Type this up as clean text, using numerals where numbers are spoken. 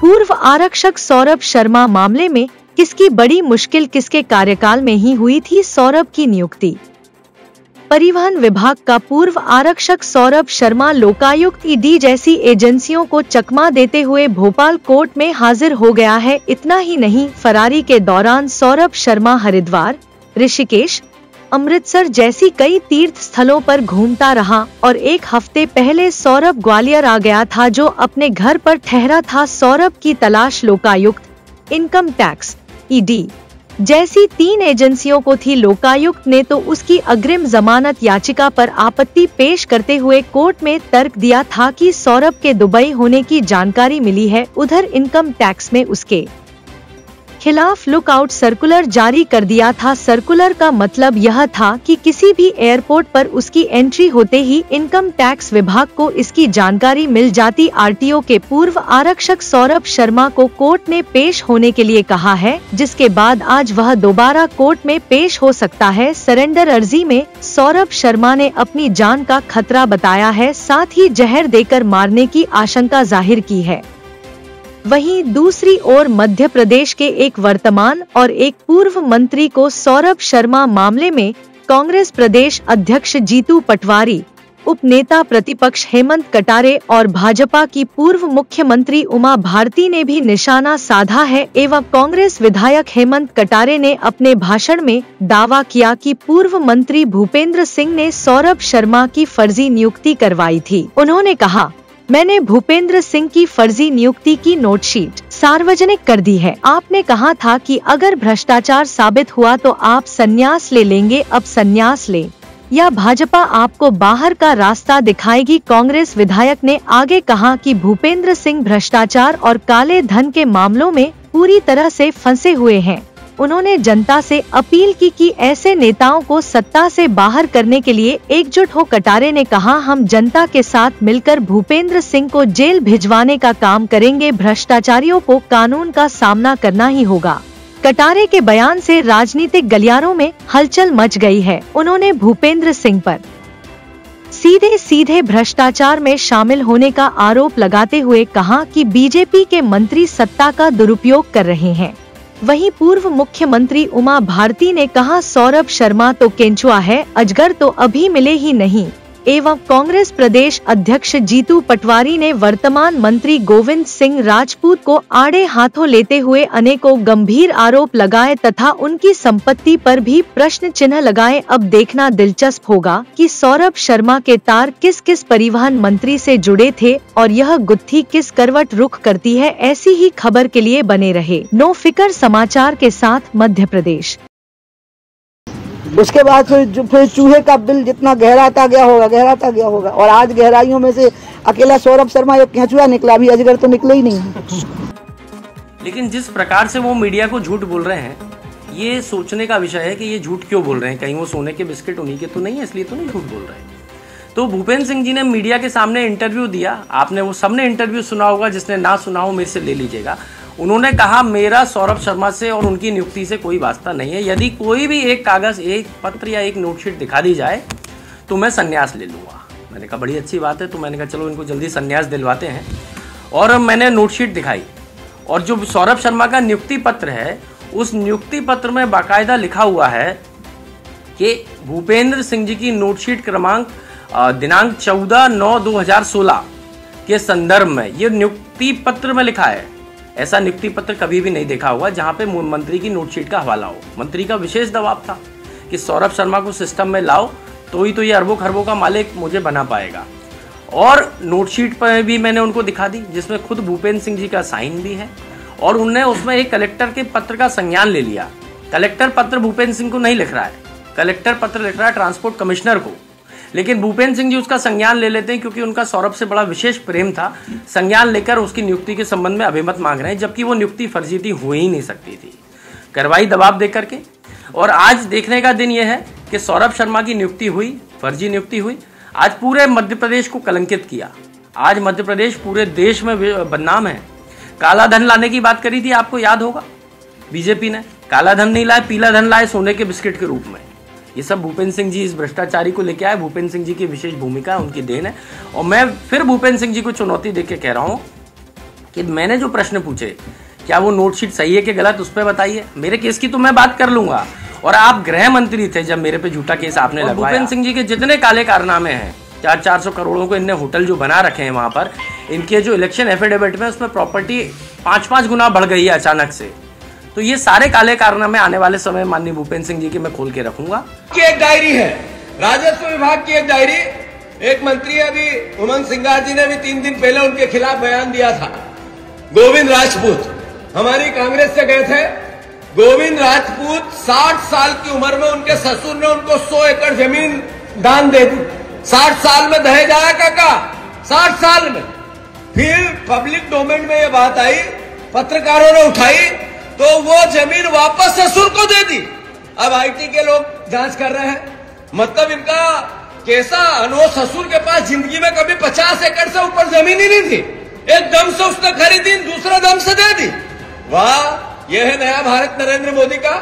पूर्व आरक्षक सौरभ शर्मा मामले में किसकी बड़ी मुश्किल, किसके कार्यकाल में ही हुई थी सौरभ की नियुक्ति? परिवहन विभाग का पूर्व आरक्षक सौरभ शर्मा लोकायुक्त ईडी जैसी एजेंसियों को चकमा देते हुए भोपाल कोर्ट में हाजिर हो गया है। इतना ही नहीं, फरारी के दौरान सौरभ शर्मा हरिद्वार, ऋषिकेश, अमृतसर जैसी कई तीर्थ स्थलों पर घूमता रहा और एक हफ्ते पहले सौरभ ग्वालियर आ गया था, जो अपने घर पर ठहरा था। सौरभ की तलाश लोकायुक्त, इनकम टैक्स, ईडी जैसी 3 एजेंसियों को थी। लोकायुक्त ने तो उसकी अग्रिम जमानत याचिका पर आपत्ति पेश करते हुए कोर्ट में तर्क दिया था कि सौरभ के दुबई होने की जानकारी मिली है। उधर इनकम टैक्स ने उसके खिलाफ लुकआउट सर्कुलर जारी कर दिया था। सर्कुलर का मतलब यह था कि किसी भी एयरपोर्ट पर उसकी एंट्री होते ही इनकम टैक्स विभाग को इसकी जानकारी मिल जाती। आरटीओ के पूर्व आरक्षक सौरभ शर्मा को कोर्ट ने पेश होने के लिए कहा है, जिसके बाद आज वह दोबारा कोर्ट में पेश हो सकता है। सरेंडर अर्जी में सौरभ शर्मा ने अपनी जान का खतरा बताया है, साथ ही जहर देकर मारने की आशंका जाहिर की है। वहीं दूसरी ओर मध्य प्रदेश के एक वर्तमान और एक पूर्व मंत्री को सौरभ शर्मा मामले में कांग्रेस प्रदेश अध्यक्ष जीतू पटवारी, उपनेता प्रतिपक्ष हेमंत कटारे और भाजपा की पूर्व मुख्यमंत्री उमा भारती ने भी निशाना साधा है। एवं कांग्रेस विधायक हेमंत कटारे ने अपने भाषण में दावा किया कि पूर्व मंत्री भूपेंद्र सिंह ने सौरभ शर्मा की फर्जी नियुक्ति करवाई थी। उन्होंने कहा, मैंने भूपेंद्र सिंह की फर्जी नियुक्ति की नोटशीट सार्वजनिक कर दी है। आपने कहा था कि अगर भ्रष्टाचार साबित हुआ तो आप संन्यास ले लेंगे, अब संन्यास ले या भाजपा आपको बाहर का रास्ता दिखाएगी। कांग्रेस विधायक ने आगे कहा कि भूपेंद्र सिंह भ्रष्टाचार और काले धन के मामलों में पूरी तरह से फंसे हुए हैं। उन्होंने जनता से अपील की कि ऐसे नेताओं को सत्ता से बाहर करने के लिए एकजुट हो। कटारे ने कहा, हम जनता के साथ मिलकर भूपेंद्र सिंह को जेल भिजवाने का काम करेंगे। भ्रष्टाचारियों को कानून का सामना करना ही होगा। कटारे के बयान से राजनीतिक गलियारों में हलचल मच गई है। उन्होंने भूपेंद्र सिंह पर सीधे सीधे भ्रष्टाचार में शामिल होने का आरोप लगाते हुए कहा कि बीजेपी के मंत्री सत्ता का दुरुपयोग कर रहे हैं। वहीं पूर्व मुख्यमंत्री उमा भारती ने कहा, सौरभ शर्मा तो केंचुआ है, अजगर तो अभी मिले ही नहीं। एवं कांग्रेस प्रदेश अध्यक्ष जीतू पटवारी ने वर्तमान मंत्री गोविंद सिंह राजपूत को आड़े हाथों लेते हुए अनेकों गंभीर आरोप लगाए तथा उनकी संपत्ति पर भी प्रश्न चिन्ह लगाए। अब देखना दिलचस्प होगा कि सौरभ शर्मा के तार किस किस परिवहन मंत्री से जुड़े थे और यह गुत्थी किस करवट रुख करती है। ऐसी ही खबर के लिए बने रहे नो फिकर समाचार के साथ मध्य प्रदेश। उसके बाद फिर चूहे का बिल जितना गहराता गया होगा और आज गहराइयों में से अकेला सौरभ शर्मा एक केंचुआ निकला, अभी अजगर तो निकले ही नहीं। लेकिन जिस प्रकार से वो मीडिया को झूठ बोल रहे हैं, ये सोचने का विषय है कि ये झूठ क्यों बोल रहे हैं। कहीं वो सोने के बिस्किट उन्हीं के तो नहीं है, इसलिए तो नहीं झूठ बोल रहे हैं। तो भूपेंद्र सिंह जी ने मीडिया के सामने इंटरव्यू दिया, आपने वो सबने इंटरव्यू सुना होगा, जिसने ना सुना हो मेरे से ले लीजिएगा। उन्होंने कहा, मेरा सौरभ शर्मा से और उनकी नियुक्ति से कोई वास्ता नहीं है। यदि कोई भी एक कागज, एक पत्र या एक नोटशीट दिखा दी जाए तो मैं संन्यास ले लूँगा। मैंने कहा बड़ी अच्छी बात है। तो मैंने कहा चलो इनको जल्दी संन्यास दिलवाते हैं। और मैंने नोटशीट दिखाई और जो सौरभ शर्मा का नियुक्ति पत्र है, उस नियुक्ति पत्र में बाकायदा लिखा हुआ है कि भूपेंद्र सिंह जी की नोटशीट क्रमांक दिनांक 14/9/2016 के संदर्भ में ये नियुक्ति पत्र में लिखा है। ऐसा नियुक्ति पत्र कभी भी नहीं देखा हुआ जहां पे मंत्री की नोटशीट का हवाला हो। मंत्री का विशेष दबाव था कि सौरभ शर्मा को सिस्टम में लाओ तो ही तो ये अरबों खरबों का मालिक मुझे बना पाएगा। और नोटशीट पर भी मैंने उनको दिखा दी, जिसमें खुद भूपेंद्र सिंह जी का साइन भी है और उनने उसमें एक कलेक्टर के पत्र का संज्ञान ले लिया। कलेक्टर पत्र भूपेंद्र सिंह को नहीं लिख रहा है, कलेक्टर पत्र लिख रहा है ट्रांसपोर्ट कमिश्नर को। लेकिन भूपेंद्र सिंह जी उसका संज्ञान ले लेते हैं क्योंकि उनका सौरभ से बड़ा विशेष प्रेम था। संज्ञान लेकर उसकी नियुक्ति के संबंध में अभिमत मांग रहे हैं, जबकि वो नियुक्ति फर्जी थी, हो ही नहीं सकती थी। कार्रवाई दबाव दे करके। और आज देखने का दिन यह है कि सौरभ शर्मा की नियुक्ति हुई, फर्जी नियुक्ति हुई। आज पूरे मध्य प्रदेश को कलंकित किया। आज मध्य प्रदेश पूरे देश में बदनाम है। काला धन लाने की बात करी थी, आपको याद होगा। बीजेपी ने काला धन नहीं लाए, पीला धन लाए सोने के बिस्किट के रूप में। ये सब भूपेंद्र सिंह जी इस भ्रष्टाचारी को लेके आए। भूपेंद्र सिंह जी की विशेष भूमिका है, उनकी देन है। और मैं फिर भूपेंद्र सिंह जी को चुनौती देके कह रहा हूँ कि मैंने जो प्रश्न पूछे क्या वो नोटशीट सही है कि गलत, उस पर बताइए। मेरे केस की तो मैं बात कर लूंगा। और आप गृह मंत्री थे जब मेरे पे झूठा केस आपने लगवाया। भूपेंद्र सिंह जी के जितने काले कारनामे हैं, 400 करोड़ों को इनने होटल जो बना रखे हैं वहां पर, इनके जो इलेक्शन एफिडेविट में उसमें प्रॉपर्टी 5-5 गुना बढ़ गई है अचानक से। तो ये सारे काले कारनामे आने वाले समय माननीय भूपेंद्र सिंह जी की मैं खोल के रखूंगा। की एक डायरी है, राजस्व विभाग की एक डायरी, एक मंत्री अभी उमंग सिंगार जी ने भी 3 दिन पहले उनके खिलाफ बयान दिया था। गोविंद राजपूत हमारी कांग्रेस से गए थे। गोविंद राजपूत 60 साल की उम्र में उनके ससुर ने उनको 100 एकड़ जमीन दान दे दी। 60 साल में दहेज आया काका, 60 साल में। फिर पब्लिक डोमेन में ये बात आई, पत्रकारों ने उठाई, तो वो जमीन वापस ससुर को दे दी। अब आईटी के लोग जांच कर रहे हैं। मतलब इनका कैसा अनो, ससुर के पास जिंदगी में कभी 50 एकड़ से ऊपर जमीन ही नहीं थी, एक दम से उसने खरीदी, दूसरा दम से दे दी। वाह, यह है नया भारत नरेंद्र मोदी का।